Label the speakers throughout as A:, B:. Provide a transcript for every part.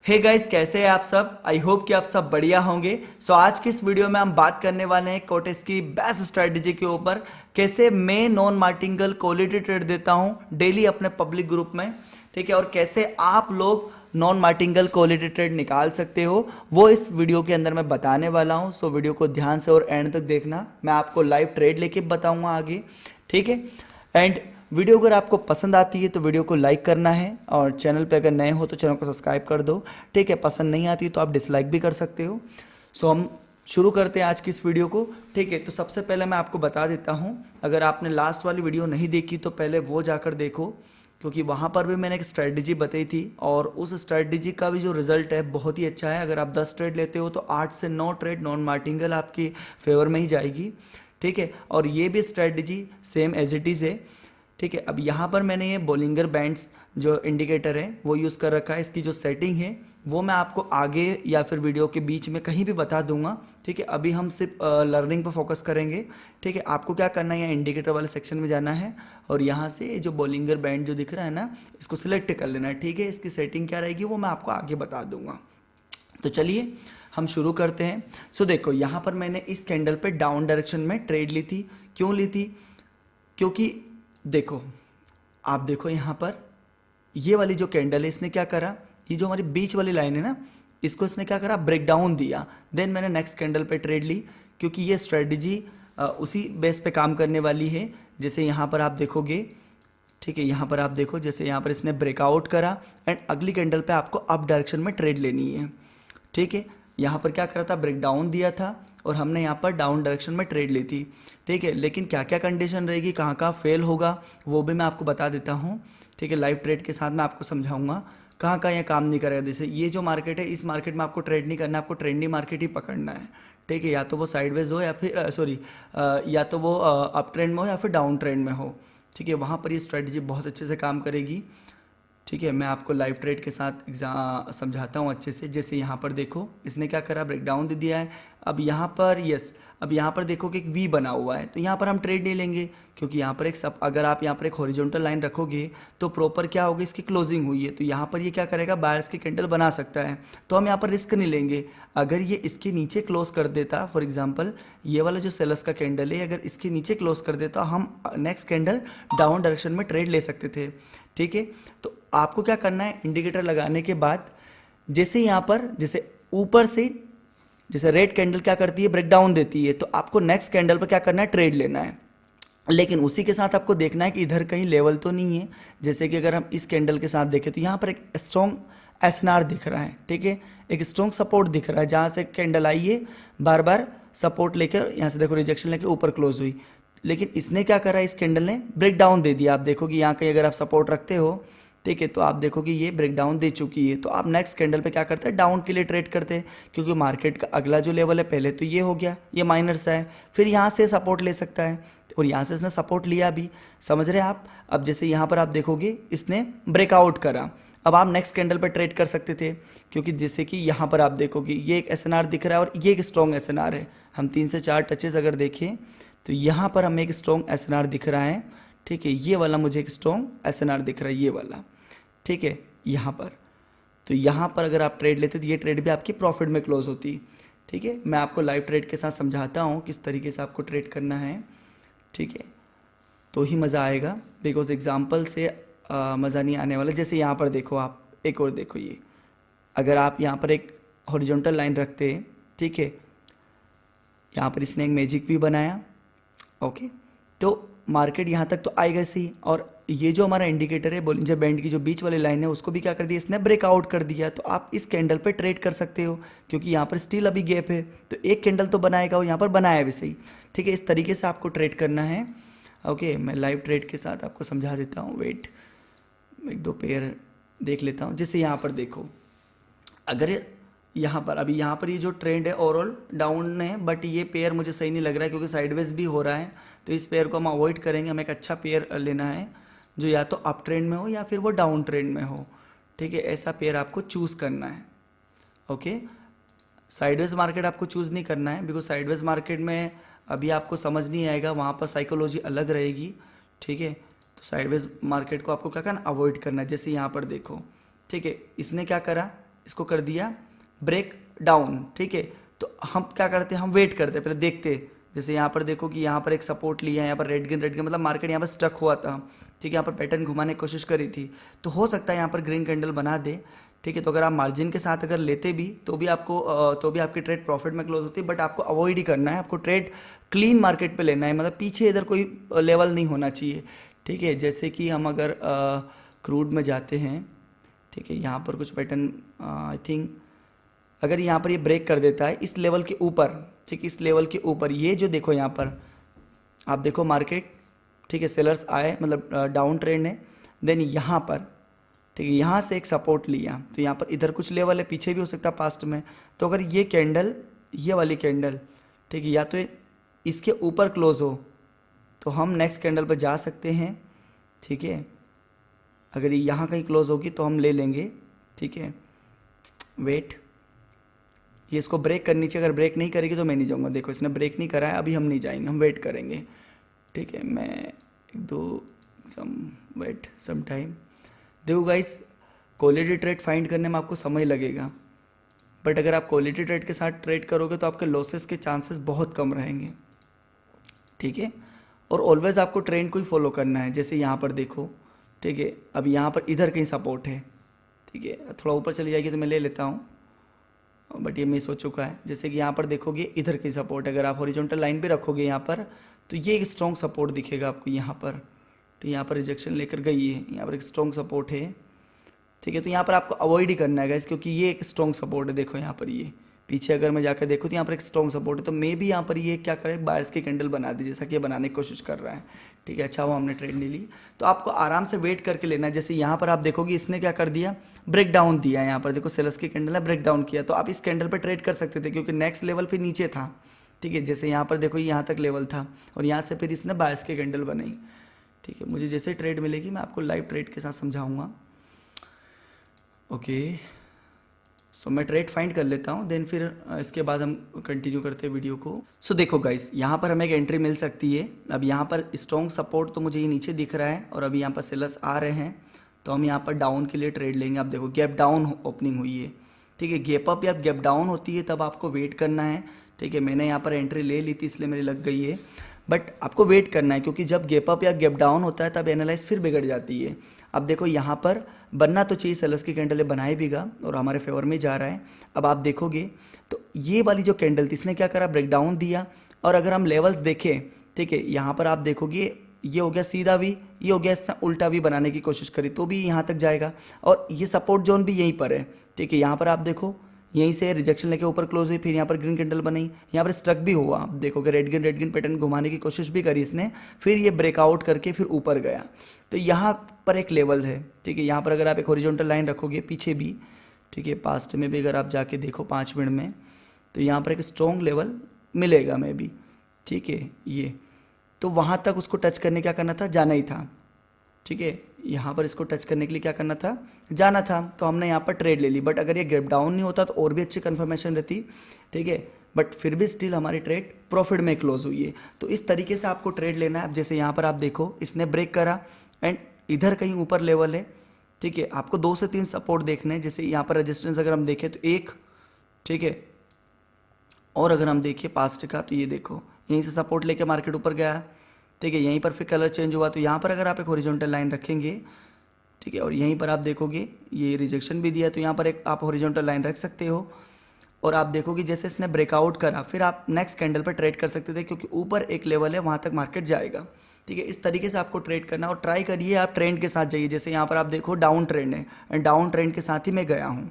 A: Hey guys, कैसे हैं आप सब। आई होप कि आप सब बढ़िया होंगे। आज की इस वीडियो में हम बात करने वाले हैं कोटेक्स की बेस्ट स्ट्रेटजी के ऊपर, कैसे मैं नॉन मार्टिंगल क्वालिटी ट्रेड देता हूं डेली अपने पब्लिक ग्रुप में। ठीक है, और कैसे आप लोग नॉन मार्टिंगल क्वालिटी ट्रेड निकाल सकते हो, वो इस वीडियो के अंदर मैं बताने वाला हूं। सो वीडियो को ध्यान से और एंड तक देखना, मैं आपको लाइव ट्रेड लेके बताऊंगा आगे। ठीक है, एंड वीडियो अगर आपको पसंद आती है तो वीडियो को लाइक करना है, और चैनल पे अगर नए हो तो चैनल को सब्सक्राइब कर दो। ठीक है, पसंद नहीं आती तो आप डिसलाइक भी कर सकते हो। हम शुरू करते हैं आज की इस वीडियो को। ठीक है, तो सबसे पहले मैं आपको बता देता हूँ, अगर आपने लास्ट वाली वीडियो नहीं देखी तो पहले वो जाकर देखो, क्योंकि वहाँ पर भी मैंने एक स्ट्रेटजी बताई थी, और उस स्ट्रेटजी का भी जो रिजल्ट है बहुत ही अच्छा है। अगर आप 10 ट्रेड लेते हो तो 8 से 9 ट्रेड नॉन मार्टिंगल आपकी फेवर में ही जाएगी। ठीक है, और ये भी strategy same as it is है। ठीक है, अब यहाँ पर मैंने ये बोलिंगर बैंड्स जो इंडिकेटर है वो यूज़ कर रखा है। इसकी जो सेटिंग है वो मैं आपको आगे या फिर वीडियो के बीच में कहीं भी बता दूंगा। ठीक है, अभी हम सिर्फ लर्निंग पर फोकस करेंगे। ठीक है, आपको क्या करना है, यहाँ इंडिकेटर वाले सेक्शन में जाना है, और यहाँ से जो बोलिंगर बैंड जो दिख रहा है ना, इसको सिलेक्ट कर लेना है। ठीक है, इसकी सेटिंग क्या रहेगी वो मैं आपको आगे बता दूंगा। तो चलिए हम शुरू करते हैं। देखो, यहाँ पर मैंने इस कैंडल पे डाउन डायरेक्शन में ट्रेड ली थी। क्यों ली थी? क्योंकि देखो, आप देखो यहाँ पर ये वाली जो कैंडल है इसने क्या करा, ये जो हमारी बीच वाली लाइन है ना, इसको इसने क्या करा, ब्रेक डाउन दिया। देन मैंने नेक्स्ट कैंडल पे ट्रेड ली, क्योंकि ये स्ट्रेटजी उसी बेस पे काम करने वाली है। जैसे यहाँ पर आप देखोगे, ठीक है, यहाँ पर आप देखो, जैसे यहाँ पर इसने ब्रेकआउट करा, एंड अगली कैंडल पे आपको अप डायरेक्शन में ट्रेड लेनी है। ठीक है, यहाँ पर क्या करा था, ब्रेक डाउन दिया था, और हमने यहाँ पर डाउन डायरेक्शन में ट्रेड ली थी। ठीक है, लेकिन क्या क्या कंडीशन रहेगी, कहाँ कहाँ फेल होगा, वो भी मैं आपको बता देता हूँ। ठीक है, लाइव ट्रेड के साथ मैं आपको समझाऊंगा कहाँ कहाँ यह काम नहीं करेगा। जैसे ये जो मार्केट है, इस मार्केट में आपको ट्रेड नहीं करना है, आपको ट्रेंडी मार्केट ही पकड़ना है। ठीक है, या तो वो साइडवेज हो या फिर सॉरी या तो वो अप ट्रेंड में हो या फिर डाउन ट्रेंड में हो। ठीक है, वहाँ पर ये स्ट्रेटजी बहुत अच्छे से काम करेगी। ठीक है, मैं आपको लाइव ट्रेड के साथ समझाता हूँ अच्छे से। जैसे यहाँ पर देखो, इसने क्या करा, ब्रेक डाउन दे दिया है। अब यहाँ पर अब यहाँ पर देखो कि एक वी बना हुआ है, तो यहाँ पर हम ट्रेड नहीं लेंगे, क्योंकि यहाँ पर अगर आप यहाँ पर एक हॉरिजॉन्टल लाइन रखोगे तो प्रॉपर क्या होगी, इसकी क्लोजिंग हुई है, तो यहाँ पर ये क्या करेगा, बायर्स की कैंडल बना सकता है, तो हम यहाँ पर रिस्क नहीं लेंगे। अगर ये इसके नीचे क्लोज कर देता, फॉर एग्जाम्पल ये वाला जो सेलर्स का कैंडल है, अगर इसके नीचे क्लोज कर देता, हम नेक्स्ट कैंडल डाउन डायरेक्शन में ट्रेड ले सकते थे। ठीक है, तो आपको क्या करना है, इंडिकेटर लगाने के बाद जैसे यहाँ पर जैसे ऊपर से जैसे रेड कैंडल क्या करती है, ब्रेक डाउन देती है, तो आपको नेक्स्ट कैंडल पर क्या करना है, ट्रेड लेना है। लेकिन उसी के साथ आपको देखना है कि इधर कहीं लेवल तो नहीं है। जैसे कि अगर हम इस कैंडल के साथ देखें तो यहाँ पर एक स्ट्रॉन्ग एसएनआर दिख रहा है। ठीक है, एक स्ट्रॉन्ग सपोर्ट दिख रहा है, जहाँ से कैंडल आई है, बार बार सपोर्ट लेकर यहाँ से देखो रिजेक्शन लेकर ऊपर क्लोज हुई। लेकिन इसने क्या करा, इस कैंडल ने ब्रेक डाउन दे दिया। आप देखोगे यहाँ कहीं अगर आप सपोर्ट रखते हो, ठीक है, तो आप देखोगे ये ब्रेक डाउन दे चुकी है, तो आप नेक्स्ट कैंडल पे क्या करते हैं, डाउन के लिए ट्रेड करते हैं, क्योंकि मार्केट का अगला जो लेवल है, पहले तो ये हो गया, ये माइनर सा है, फिर यहाँ से सपोर्ट ले सकता है, और यहाँ से इसने सपोर्ट लिया भी। समझ रहे हैं आप? अब जैसे यहाँ पर आप देखोगे इसने ब्रेकआउट करा, अब आप नेक्स्ट कैंडल पर ट्रेड कर सकते थे, क्योंकि जैसे कि यहाँ पर आप देखोगे ये एक एसएनआर दिख रहा है, और ये एक स्ट्रॉन्ग एसएनआर है। हम 3 से 4 टचेस अगर देखें तो यहाँ पर हमें एक स्ट्रॉन्ग एसएनआर दिख रहा है। ठीक है, ये वाला मुझे एक स्ट्रॉन्ग एसएनआर दिख रहा है, ये वाला। ठीक है, यहाँ पर, तो यहाँ पर अगर आप ट्रेड लेते तो ये ट्रेड भी आपकी प्रॉफिट में क्लोज होती। ठीक है, मैं आपको लाइव ट्रेड के साथ समझाता हूँ किस तरीके से आपको ट्रेड करना है। ठीक है, तो ही मज़ा आएगा, बिकॉज एग्जाम्पल से मज़ा नहीं आने वाला। जैसे यहाँ पर देखो, आप एक और देखो, ये अगर आप यहाँ पर एक हॉरिजॉन्टल लाइन रखते हैं, ठीक है, यहाँ पर इसने एक मैजिक भी बनाया। ओके, तो मार्केट यहाँ तक तो आएगा सी, और ये जो हमारा इंडिकेटर है बोलिंजर बैंड की जो बीच वाली लाइन है, उसको भी क्या कर दिया, इसने ब्रेकआउट कर दिया। तो आप इस कैंडल पे ट्रेड कर सकते हो, क्योंकि यहाँ पर स्टिल अभी गैप है, तो एक कैंडल तो बनाएगा, और यहाँ पर बनाया भी सही। ठीक है, इस तरीके से आपको ट्रेड करना है। ओके, मैं लाइव ट्रेड के साथ आपको समझा देता हूँ। वेट, एक दो पेयर देख लेता हूँ। जैसे यहाँ पर देखो, अगर यहाँ पर अभी यहाँ पर ये जो ट्रेंड है ओवरऑल डाउन है, बट ये पेयर मुझे सही नहीं लग रहा है, क्योंकि साइडवेज भी हो रहा है, तो इस पेयर को हम अवॉइड करेंगे। हमें एक अच्छा पेयर लेना है जो या तो अप ट्रेंड में हो या फिर वो डाउन ट्रेंड में हो। ठीक है, ऐसा पेयर आपको चूज़ करना है। ओके, साइडवेज मार्केट आपको चूज़ नहीं करना है, बिकॉज साइडवेज मार्केट में अभी आपको समझ नहीं आएगा, वहाँ पर साइकोलॉजी अलग रहेगी। ठीक है, तो साइडवेज मार्केट को आपको क्या करना, अवॉइड करना है। जैसे यहाँ पर देखो, ठीक है, इसने क्या करा, इसको कर दिया ब्रेक डाउन, ठीक है। तो हम क्या करते हैं, हम वेट करते हैं, पहले देखते हैं। जैसे यहाँ पर देखो कि यहाँ पर एक सपोर्ट लिया है, यहाँ पर रेड ग्रीन मतलब मार्केट यहाँ पर स्टक हुआ था, ठीक है। यहाँ पर पैटर्न घुमाने की कोशिश करी थी, तो हो सकता है यहाँ पर ग्रीन कैंडल बना दे, ठीक है। तो अगर आप मार्जिन के साथ अगर लेते भी तो भी आपकी ट्रेड प्रॉफिट में क्लोज होती है, बट आपको अवॉइड ही करना है, आपको ट्रेड क्लीन मार्केट पे लेना है, मतलब पीछे इधर कोई लेवल नहीं होना चाहिए, ठीक है। जैसे कि हम अगर क्रूड में जाते हैं, ठीक है, यहाँ पर कुछ पैटर्न आई थिंक अगर यहाँ पर ये ब्रेक कर देता है इस लेवल के ऊपर, ठीक, इस लेवल के ऊपर, ये जो देखो यहाँ पर आप देखो मार्केट, ठीक है, सेलर्स आए मतलब डाउन ट्रेंड है, देन यहाँ पर, ठीक है, यहाँ से एक सपोर्ट लिया, तो यहाँ पर इधर कुछ लेवल है, पीछे भी हो सकता है पास्ट में। तो अगर ये कैंडल, ये वाली कैंडल, ठीक है, या तो इसके ऊपर क्लोज हो तो हम नेक्स्ट कैंडल पर जा सकते हैं, ठीक है। अगर ये यहाँ कहीं क्लोज होगी तो हम ले लेंगे, ठीक है। वेट, ये इसको ब्रेक करनी चाहिए, अगर ब्रेक नहीं करेगी तो मैं नहीं जाऊँगा। देखो इसने ब्रेक नहीं करा है, अभी हम नहीं जाएंगे, हम वेट करेंगे, ठीक है। मैं एक दो वेट सम टाइम। देखो गाइस, क्वालिटी ट्रेड फाइंड करने में आपको समय लगेगा, बट अगर आप क्वालिटी ट्रेड के साथ ट्रेड करोगे तो आपके लॉसेस के चांसेस बहुत कम रहेंगे, ठीक है। और ऑलवेज आपको ट्रेंड को ही फॉलो करना है। जैसे यहाँ पर देखो, ठीक है, अब यहाँ पर इधर कहीं सपोर्ट है, ठीक है, थोड़ा ऊपर चली जाएगी तो मैं ले लेता हूँ, बट ये मिस हो चुका है। जैसे कि यहाँ पर देखोगे इधर की सपोर्ट, अगर आप हॉरिजॉन्टल लाइन पे रखोगे यहाँ पर तो ये एक स्ट्रॉन्ग सपोर्ट दिखेगा आपको यहाँ पर, तो यहाँ पर रिजेक्शन लेकर गई है, यहाँ पर एक स्ट्रॉन्ग सपोर्ट है, ठीक है। तो यहाँ पर आपको अवॉइड ही करना है गाइस, क्योंकि ये एक स्ट्रॉन्ग सपोर्ट है। देखो यहाँ पर ये पीछे अगर मैं जाकर देखूँ तो यहाँ पर एक स्ट्रॉन्ग सपोर्ट है, तो मे भी यहाँ पर ये क्या करे, बायर्स की कैंडल बना दी, जैसा कि ये बनाने की कोशिश कर रहा है, ठीक है। अच्छा वो हमने ट्रेड नहीं ली, तो आपको आराम से वेट करके लेना है। जैसे यहाँ पर आप देखोगे इसने क्या कर दिया, ब्रेक डाउन दिया है, यहाँ पर देखो सेलर्स की कैंडल है, ब्रेक डाउन किया, तो आप इस कैंडल पर ट्रेड कर सकते थे क्योंकि नेक्स्ट लेवल पे नीचे था, ठीक है। जैसे यहाँ पर देखो यहाँ तक लेवल था और यहाँ से फिर इसने बायर्स की कैंडल बनाई, ठीक है। मुझे जैसे ट्रेड मिलेगी मैं आपको लाइव ट्रेड के साथ समझाऊंगा, ओके। सो मैं ट्रेड फाइंड कर लेता हूँ, देन फिर इसके बाद हम कंटिन्यू करते हैं वीडियो को। सो देखो गाइस, यहाँ पर हमें एक एंट्री मिल सकती है। अब यहाँ पर स्ट्रॉन्ग सपोर्ट तो मुझे ये नीचे दिख रहा है और अभी यहाँ पर सेलर्स आ रहे हैं, तो हम यहाँ पर डाउन के लिए ट्रेड लेंगे। अब देखो गैप डाउन ओपनिंग हुई है, ठीक है। गैप अप या गैप डाउन होती है तब आपको वेट करना है, ठीक है। मैंने यहाँ पर एंट्री ले ली थी इसलिए मेरी लग गई है, बट आपको वेट करना है क्योंकि जब गैप अप या गैप डाउन होता है तब एनालाइज फिर बिगड़ जाती है। अब देखो यहाँ पर बनना तो चाहिए, सेलर्स की कैंडल बनाए बीगा और हमारे फेवर में जा रहा है। अब आप देखोगे तो ये वाली जो कैंडल थी इसने क्या करा, ब्रेकडाउन दिया, और अगर हम लेवल्स देखें, ठीक है, यहाँ पर आप देखोगे ये हो गया सीधा भी, ये हो गया इसने उल्टा भी बनाने की कोशिश करी तो भी यहाँ तक जाएगा, और ये सपोर्ट जोन भी यहीं पर है, ठीक है। यहाँ पर आप देखो यहीं से रिजेक्शन लेके ऊपर क्लोज हुई, फिर यहाँ पर ग्रीन कैंडल बनाई, यहाँ पर स्ट्रक भी हुआ, आप देखोगे रेड ग्रीन पैटर्न घुमाने की कोशिश भी करी इसने, फिर ये ब्रेकआउट करके फिर ऊपर गया। तो यहाँ पर एक लेवल है, ठीक है। यहाँ पर अगर आप एक हॉरिजॉन्टल लाइन रखोगे पीछे भी, ठीक है, पास्ट में भी अगर आप जाके देखो 5 मिनट में, तो यहाँ पर एक स्ट्रॉन्ग लेवल मिलेगा मे भी, ठीक है। ये तो वहाँ तक उसको टच करने क्या करना था, जाना ही था, ठीक है। यहाँ पर इसको टच करने के लिए क्या करना था, जाना था, तो हमने यहाँ पर ट्रेड ले ली। बट अगर ये गैप डाउन नहीं होता तो और भी अच्छी कन्फर्मेशन रहती, ठीक है, बट फिर भी स्टिल हमारी ट्रेड प्रॉफिट में क्लोज हुई है। तो इस तरीके से आपको ट्रेड लेना है। अब जैसे यहाँ पर आप देखो इसने ब्रेक करा एंड इधर कहीं ऊपर लेवल है, ठीक है। आपको 2 से 3 सपोर्ट देखने हैं। जैसे यहाँ पर रेजिस्टेंस अगर हम देखें तो 1, ठीक है, और अगर हम देखें पास्ट का तो ये देखो यहीं से सपोर्ट लेके मार्केट ऊपर गया, ठीक है। यहीं पर फिर कलर चेंज हुआ, तो यहाँ पर अगर आप एक हॉरिजॉन्टल लाइन रखेंगे, ठीक है, और यहीं पर आप देखोगे ये रिजेक्शन भी दिया, तो यहाँ पर एक आप हॉरिजॉन्टल लाइन रख सकते हो, और आप देखोगे जैसे इसने ब्रेकआउट करा फिर आप नेक्स्ट कैंडल पर ट्रेड कर सकते थे क्योंकि ऊपर एक लेवल है वहाँ तक मार्केट जाएगा, ठीक है। इस तरीके से आपको ट्रेड करना, और ट्राई करिए आप ट्रेंड के साथ जाइए। जैसे यहाँ पर आप देखो डाउन ट्रेंड है एंड डाउन ट्रेंड के साथ ही मैं गया हूँ,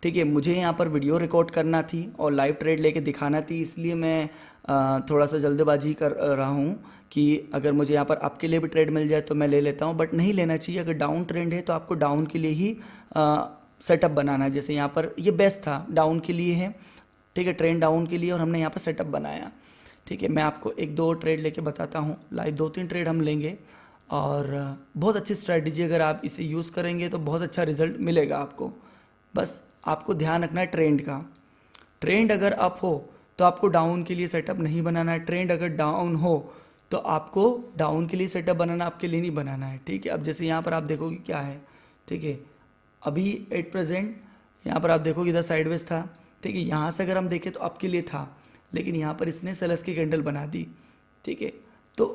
A: ठीक है। मुझे यहाँ पर वीडियो रिकॉर्ड करना थी और लाइव ट्रेड लेके दिखाना थी, इसलिए मैं थोड़ा सा जल्दबाजी कर रहा हूँ कि अगर मुझे यहाँ पर आपके लिए भी ट्रेड मिल जाए तो मैं ले लेता हूँ, बट नहीं लेना चाहिए। अगर डाउन ट्रेंड है तो आपको डाउन के लिए ही सेटअप बनाना है। जैसे यहाँ पर ये बेस्ट था, डाउन के लिए है, ठीक है, ट्रेंड डाउन के लिए, और हमने यहाँ पर सेटअप बनाया, ठीक है। मैं आपको 1-2 ट्रेड लेके बताता हूँ, लाइव 2-3 ट्रेड हम लेंगे, और बहुत अच्छी स्ट्रैटेजी, अगर आप इसे यूज़ करेंगे तो बहुत अच्छा रिजल्ट मिलेगा आपको। बस आपको ध्यान रखना है ट्रेंड का। ट्रेंड अगर अप हो तो आपको डाउन के लिए सेटअप नहीं बनाना है, ट्रेंड अगर डाउन हो तो आपको डाउन के लिए सेटअप बनाना, आपके लिए नहीं बनाना है, ठीक है। अब जैसे यहाँ पर आप देखोगे क्या है, ठीक है, अभी एट प्रेजेंट यहाँ पर आप देखोगे इधर साइडवेज था, ठीक है। यहाँ से अगर हम देखें तो आपके लिए था, लेकिन यहाँ पर इसने सेलर्स की कैंडल बना दी, ठीक है। तो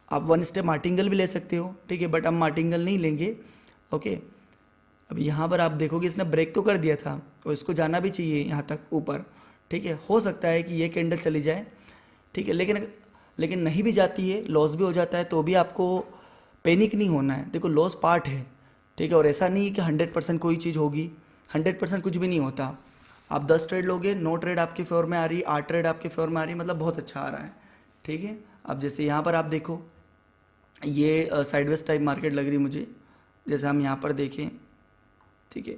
A: आप वन स्टेप मार्टिंगल भी ले सकते हो, ठीक है, बट हम मार्टिंगल नहीं लेंगे, ओके। अब यहाँ पर आप देखोगे इसने ब्रेक तो कर दिया था और इसको जाना भी चाहिए यहाँ तक ऊपर, ठीक है। हो सकता है कि ये कैंडल चली जाए, ठीक है, लेकिन नहीं भी जाती है, लॉस भी हो जाता है, तो भी आपको पैनिक नहीं होना है। देखो लॉस पार्ट है, ठीक है, और ऐसा नहीं कि 100% कोई चीज़ होगी, 100% कुछ भी नहीं होता। आप 10 ट्रेड लोगे, 9 ट्रेड आपके फेवर में आ रही, 8 ट्रेड आपके फेवर में आ रही, मतलब बहुत अच्छा आ रहा है, ठीक है। अब जैसे यहाँ पर आप देखो, ये साइडवेज टाइप मार्केट लग रही मुझे, जैसे हम यहाँ पर देखें, ठीक है,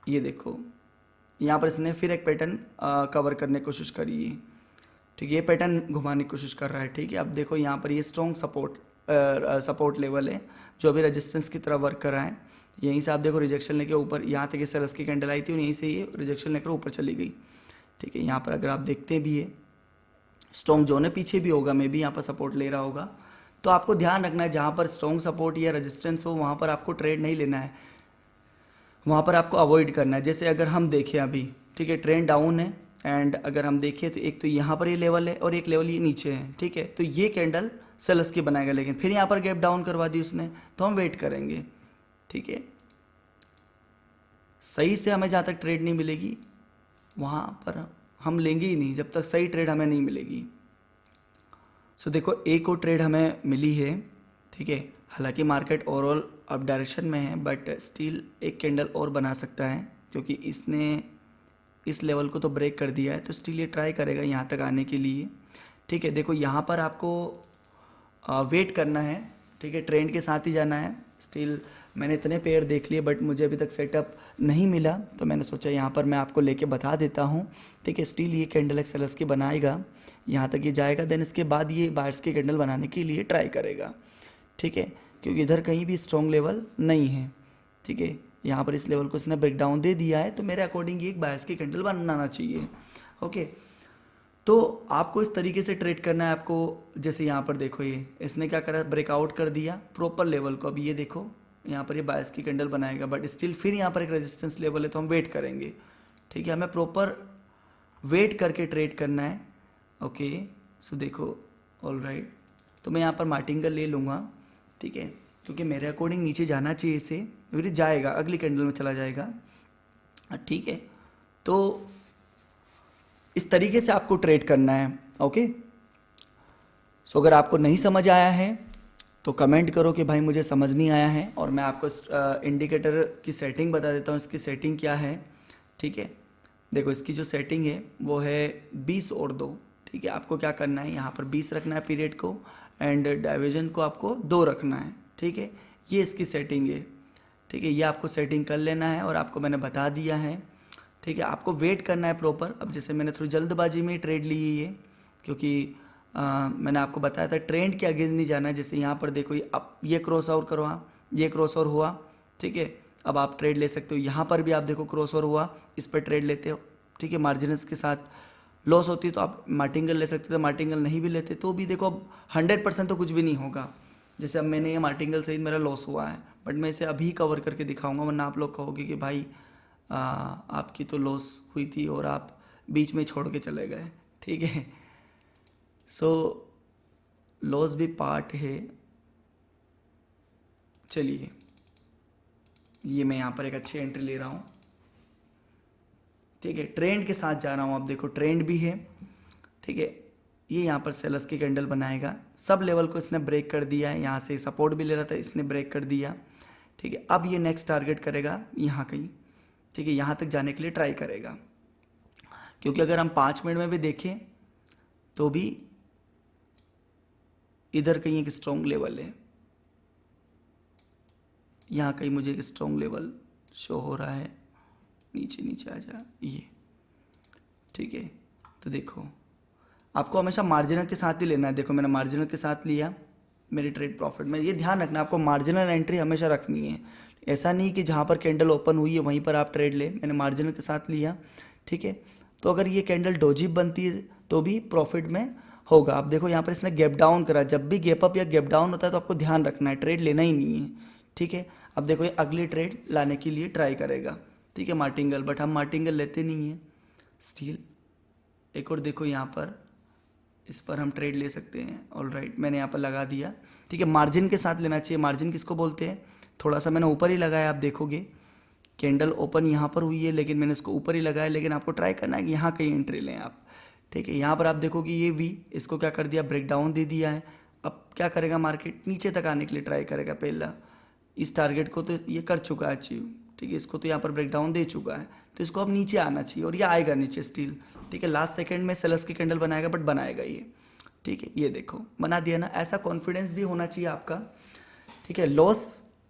A: ये देखो यहाँ पर इसने फिर एक पैटर्न कवर करने की कोशिश करी है, ठीक है, ये पैटर्न घुमाने की कोशिश कर रहा है, ठीक है। अब देखो यहाँ पर ये स्ट्रॉन्ग सपोर्ट लेवल है जो अभी रेजिस्टेंस की तरह वर्क कर रहा है। यहीं से आप देखो रिजेक्शन लेके ऊपर यहाँ तक ये सेलर्स की कैंडल आई थी और यहीं से ये रिजेक्शन लेकर ऊपर चली गई, ठीक है। यहाँ पर अगर आप देखते भी है स्ट्रॉन्ग जोन है, पीछे भी होगा, मे भी यहाँ पर सपोर्ट ले रहा होगा, तो आपको ध्यान रखना है जहाँ पर स्ट्रॉन्ग सपोर्ट या रेजिस्टेंस हो वहाँ पर आपको ट्रेड नहीं लेना है, वहाँ पर आपको अवॉइड करना है। जैसे अगर हम देखें अभी, ठीक है, ट्रेंड डाउन है, एंड अगर हम देखें तो एक तो यहाँ पर ये लेवल है और एक लेवल ये नीचे है, ठीक है। तो ये कैंडल सेलर्स की बनाएगा, लेकिन फिर यहाँ पर गैप डाउन करवा दी उसने, तो हम वेट करेंगे, ठीक है। सही से हमें जहाँ तक ट्रेड नहीं मिलेगी वहाँ पर हम लेंगे ही नहीं, जब तक सही ट्रेड हमें नहीं मिलेगी। सो देखो एक और ट्रेड हमें मिली है, ठीक है। हालांकि मार्केट ओवरऑल अप डायरेक्शन में है, बट स्टिल एक कैंडल और बना सकता है, क्योंकि इसने इस लेवल को तो ब्रेक कर दिया है, तो स्टिल ये ट्राई करेगा यहाँ तक आने के लिए, ठीक है। देखो यहाँ पर आपको वेट करना है, ठीक है, ट्रेंड के साथ ही जाना है। स्टिल मैंने इतने पेयर देख लिए बट मुझे अभी तक सेटअप नहीं मिला, तो मैंने सोचा यहाँ पर मैं आपको लेके बता देता हूँ, ठीक है। स्टिल ये कैंडल एक सेलर्स की बनाएगा, यहाँ तक ये जाएगा, देन इसके बाद ये बायर्स की कैंडल बनाने के लिए ट्राई करेगा, ठीक है, क्योंकि इधर कहीं भी स्ट्रॉन्ग लेवल नहीं है, ठीक है। यहाँ पर इस लेवल को इसने ब्रेक डाउन दे दिया है, तो मेरे अकॉर्डिंग ये एक बायर्स की कैंडल बनाना चाहिए, ओके। तो आपको इस तरीके से ट्रेड करना है आपको। जैसे यहाँ पर देखो ये इसने क्या करा, ब्रेकआउट कर दिया प्रॉपर लेवल को। अभी ये देखो यहाँ पर ये बायर्स की कैंडल बनाएगा, बट स्टिल फिर यहाँ पर एक रेजिस्टेंस लेवल है, तो हम वेट करेंगे, ठीक है। हमें प्रॉपर वेट करके ट्रेड करना है, ओके। सो देखो ऑल राइट, तो मैं यहाँ पर मार्टिंगल ले लूँगा, ठीक है, क्योंकि मेरे अकॉर्डिंग नीचे जाना चाहिए इसे, फिर जाएगा अगली कैंडल में चला जाएगा, ठीक है। तो इस तरीके से आपको ट्रेड करना है, ओके। सो अगर आपको नहीं समझ आया है तो कमेंट करो कि भाई मुझे समझ नहीं आया है, और मैं आपको इंडिकेटर की सेटिंग बता देता हूँ, इसकी सेटिंग क्या है, ठीक है। देखो इसकी जो सेटिंग है वो है 20 और 2, ठीक है। आपको क्या करना है, यहाँ पर 20 रखना है पीरियड को, एंड डाइवर्जन को आपको 2 रखना है, ठीक है। ये इसकी सेटिंग है, ठीक है। ये आपको सेटिंग कर लेना है और आपको मैंने बता दिया है, ठीक है। आपको वेट करना है प्रॉपर। अब जैसे मैंने थोड़ी जल्दबाजी में ट्रेड ली है ये, क्योंकि मैंने आपको बताया था ट्रेंड के अगेंस्ट नहीं जाना है। जैसे यहाँ पर देखो अब ये क्रॉस ओवर करवा, ये क्रॉस ओवर हुआ, ठीक है। अब आप ट्रेड ले सकते हो, यहाँ पर भी आप देखो क्रॉस ओवर हुआ, इस पर ट्रेड लेते हो, ठीक है। मार्जिनस के साथ लॉस होती है तो आप मार्टिंगल ले सकते हो, मार्टिंगल नहीं भी लेते तो भी देखो अब 100% तो कुछ भी नहीं होगा। जैसे अब मैंने ये मार्टिंगल सहित मेरा लॉस हुआ है, बट मैं इसे अभी कवर करके दिखाऊंगा, वरना आप लोग कहोगे कि भाई आपकी तो लॉस हुई थी और आप बीच में छोड़ के चले गए, ठीक है। सो लॉस भी पार्ट है। चलिए ये मैं यहाँ पर एक अच्छी एंट्री ले रहा हूँ, ठीक है। ट्रेंड के साथ जा रहा हूँ, आप देखो ट्रेंड भी है, ठीक है। ये यहाँ पर सेलर्स की कैंडल बनाएगा, सब लेवल को इसने ब्रेक कर दिया है, यहाँ से सपोर्ट भी ले रहा था, इसने ब्रेक कर दिया, ठीक है। अब ये नेक्स्ट टारगेट करेगा यहाँ कहीं, ठीक है, यहाँ तक जाने के लिए ट्राई करेगा, क्योंकि अगर हम 5 मिनट में भी देखें तो भी इधर कहीं एक स्ट्रॉन्ग लेवल है, यहाँ कहीं मुझे एक स्ट्रॉन्ग लेवल शो हो रहा है, नीचे नीचे आ जा ये, ठीक है। तो देखो आपको हमेशा मार्जिनल के साथ ही लेना है। देखो मैंने मार्जिनल के साथ लिया, मेरी ट्रेड प्रॉफिट में, ये ध्यान रखना आपको मार्जिनल एंट्री हमेशा रखनी है। ऐसा नहीं कि जहाँ पर कैंडल ओपन हुई है वहीं पर आप ट्रेड ले, मैंने मार्जिनल के साथ लिया, ठीक है। तो अगर ये कैंडल डोजी बनती है तो भी प्रॉफिट में होगा। आप देखो यहाँ पर इसने गैप डाउन करा, जब भी गैप अप या गैप डाउन होता है तो आपको ध्यान रखना है, ट्रेड लेना ही नहीं है, ठीक है। अब देखो ये अगली ट्रेड लाने के लिए ट्राई करेगा, ठीक है, मार्टिंगल, बट हम मार्टिंगल लेते नहीं हैं, स्टील। एक और देखो यहाँ पर, इस पर हम ट्रेड ले सकते हैं। ऑल राइट, मैंने यहाँ पर लगा दिया। ठीक है, मार्जिन के साथ लेना चाहिए। मार्जिन किसको बोलते हैं? थोड़ा सा मैंने ऊपर ही लगाया, आप देखोगे कैंडल ओपन यहाँ पर हुई है, लेकिन मैंने इसको ऊपर ही लगाया। लेकिन आपको ट्राई करना है कि यहाँ कहीं एंट्री लें आप। ठीक है, यहाँ पर आप देखोगे ये वी, इसको क्या कर दिया, ब्रेक डाउन दे दिया है। अब क्या करेगा मार्केट, नीचे तक आने के लिए ट्राई करेगा। पहला इस टारगेट को तो ये कर चुका है अचीव। ठीक है, इसको तो यहाँ पर ब्रेक डाउन दे चुका है, तो इसको अब नीचे आना चाहिए और ये आएगा नीचे स्टील। ठीक है, लास्ट सेकंड में सेलर्स की कैंडल बनाएगा, बट बनाएगा ये। ठीक है, ये देखो बना दिया ना। ऐसा कॉन्फिडेंस भी होना चाहिए आपका। ठीक है, लॉस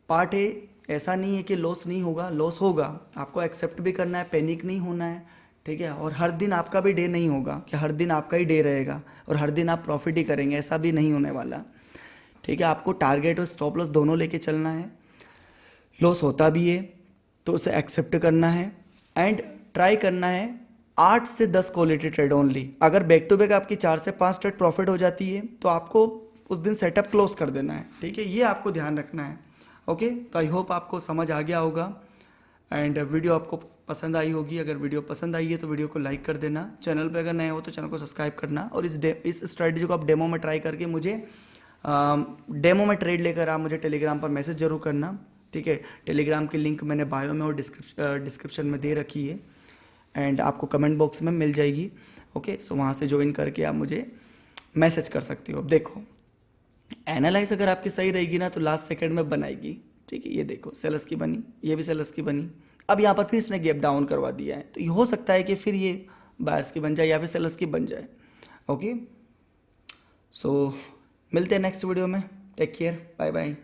A: पार्ट है, ऐसा नहीं है कि लॉस नहीं होगा, लॉस होगा, आपको एक्सेप्ट भी करना है, पैनिक नहीं होना है। ठीक है, और हर दिन आपका भी डे नहीं होगा कि हर दिन आपका ही डे रहेगा और हर दिन आप प्रॉफिट ही करेंगे, ऐसा भी नहीं होने वाला। ठीक है, आपको टारगेट और स्टॉप लॉस दोनों लेके चलना है। लॉस होता भी है तो उसे एक्सेप्ट करना है एंड ट्राई करना है 8 से 10 क्वालिटी ट्रेड ओनली। अगर बैक टू बैक आपकी 4 से 5 ट्रेड प्रॉफिट हो जाती है तो आपको उस दिन सेटअप क्लोज कर देना है। ठीक है, ये आपको ध्यान रखना है। ओके, तो आई होप आपको समझ आ गया होगा एंड वीडियो आपको पसंद आई होगी। अगर वीडियो पसंद आई है तो वीडियो को लाइक कर देना। चैनल पे अगर नए हो तो चैनल को सब्सक्राइब करना। और इस स्ट्रेटजी को आप डेमो में ट्राई करके मुझे डेमो में ट्रेड लेकर आप मुझे टेलीग्राम पर मैसेज जरूर करना। ठीक है, टेलीग्राम की लिंक मैंने बायो में और डिस्क्रिप्शन में दे रखी है एंड आपको कमेंट बॉक्स में मिल जाएगी। ओके, सो वहाँ से ज्वाइन करके आप मुझे मैसेज कर सकते हो। अब देखो एनालाइज अगर आपकी सही रहेगी ना तो लास्ट सेकंड में बनाएगी। ठीक है, ये देखो सेलर्स की बनी, ये भी सेलर्स की बनी। अब यहाँ पर फिर इसने गैप डाउन करवा दिया है, तो ये हो सकता है कि फिर ये बायर्स की बन जाए या फिर सेलर्स की बन जाए। ओके, सो मिलते हैं नेक्स्ट वीडियो में। Take care, bye bye.